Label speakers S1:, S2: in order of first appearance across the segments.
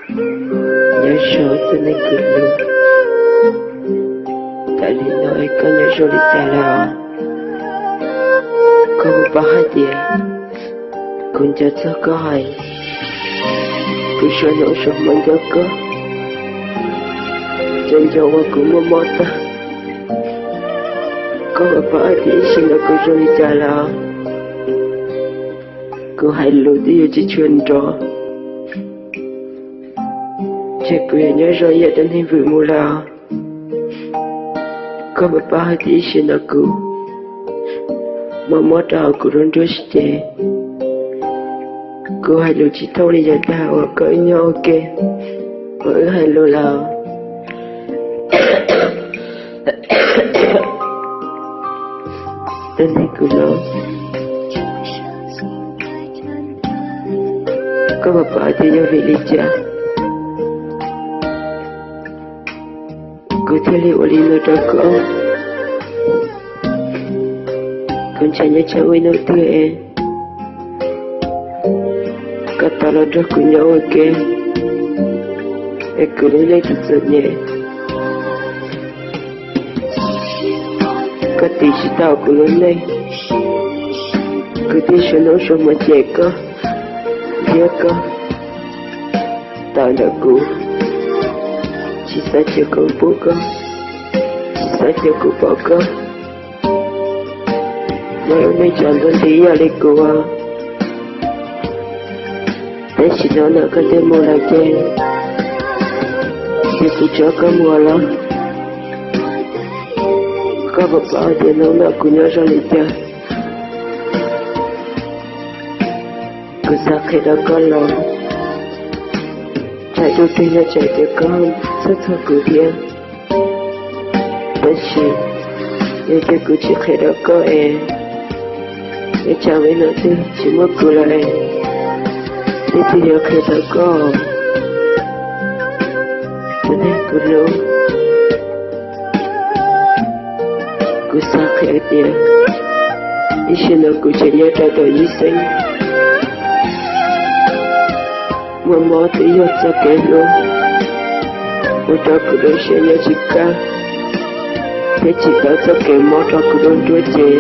S1: nhớ số từ này cứ luôn tại vì nói có nhớ số đi ta là có một bao hai tiền cũng cho có hay cứ số nổ số mình cho có chân cho qua cũng mua mót ta có một bao hai tiền xin là cứ số đi ta là cứ hay lùi đi chỉ chuyên trò chắc cứ nhớ rồi giờ đến hình vừa mua là có một bao hai tiền xin là cứ mà mót đầu cứ run run chết cứ hay lùi chỉ thâu đi giờ ta và cỡ nhau ok ở hay lùi là tên này cứ lớn có một bà thì do vị lý cha cứ theo liệu lý nó cho cỡ con trai nhớ cháu ấy nói tươi em cả ta là rất của nhau ok em cứ lấy thật sự nhẹ cả tí chỉ tao cứ lớn lên cứ tí cho nó xong mà trẻ cơ biết cơ tao đã cũ chỉ sẽ chưa có bố cơ chỉ sẽ chưa có bỏ cơ mà hôm nay chọn con tí ở đây cô à để chỉ nó là có thể mua lại trên thì cứ cho có mua lắm có một bao thì nó là cũng nhớ ra lịch chơi cứ ra khi đó có lòng chạy đôi tuy là chạy để con rất thật cứ thiên bất chỉ để cho cứ chỉ khi đó có em để chào với nó thì chỉ mất cứ là em thế thì giờ khi đó có thế này cứ lâu cứ xa khi tiền đi xin nó cứ chỉ nhớ ra đời y sinh mà mò thì giờ cho cái luôn một trò cứ đối sẽ nhớ chỉ ca thế chỉ có cho cái mò trò cứ đối chúa chế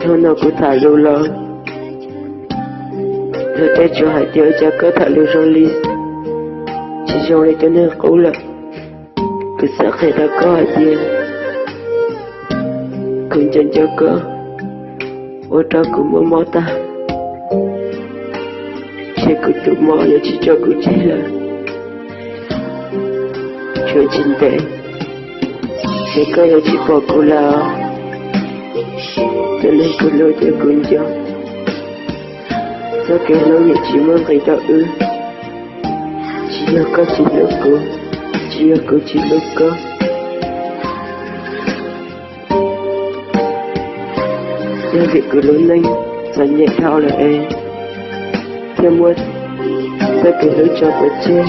S1: thôi nó cứ thả lưu lo rồi tay cho hai tiêu cho có thả lưu trong ly chỉ trong đây cho nên cũ là cứ sợ khi ta có hai tiêu cứ chân cho có ô trò cũng mua mò ta sẽ cứ tụ mò là chỉ cho cứ chỉ là chuyện chính tế sẽ có là chỉ bỏ cô là cho nên cứ lôi cho cũng cho sao kể nó như chỉ mong người ta chỉ là có chỉ là cô chỉ là cô chỉ là có nên việc cứ lớn lên dần nhẹ thao là em theo mua sao kể lối cho bữa trên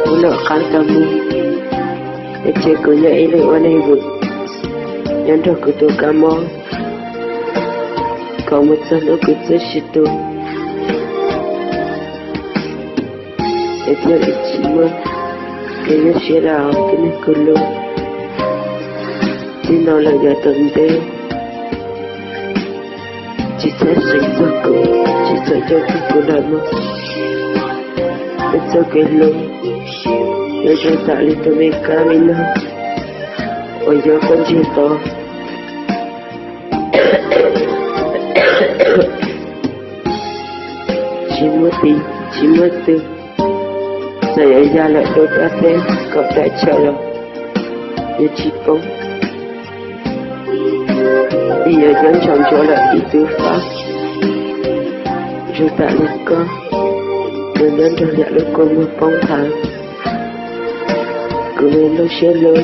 S1: muốn nợ khăn ta mua để chế cứ nhảy lên qua đây vụt nhắn cho cứ tôi cá mò còn một giờ nữa cứ chết xịt tôi để theo ý chí mơ cái nó sẽ là cái này cứ luôn thì nó là giờ tận tế chỉ sẽ sinh ra cô chỉ sẽ cho cô làm mơ để cho cái luôn để cho ta đi tới bên cá mình nữa ôi giờ con chưa to chỉ mất tư rồi ấy ra lại đôi ta tên cậu đại trợ rồi để chỉ bóng đi ở dẫn chọn chỗ lại đi tư pháp rồi tại lúc con rồi nên cho lại lúc con một bóng tháng cứ lên lúc xe lớn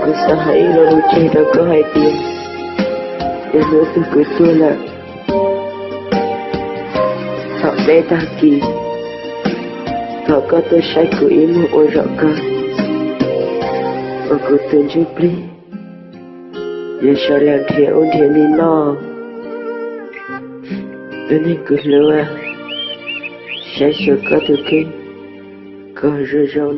S1: cứ xa hãy là lúc chơi đâu có hai tiền để nữa tôi cứ tua lại họ bé ta kỳ họ có tôi sai của ý một ôi rõ cơ và cứ tên giúp lý giờ sao làm thế ôn thế đi nó Ini keluar saya suka tuki ke rejauh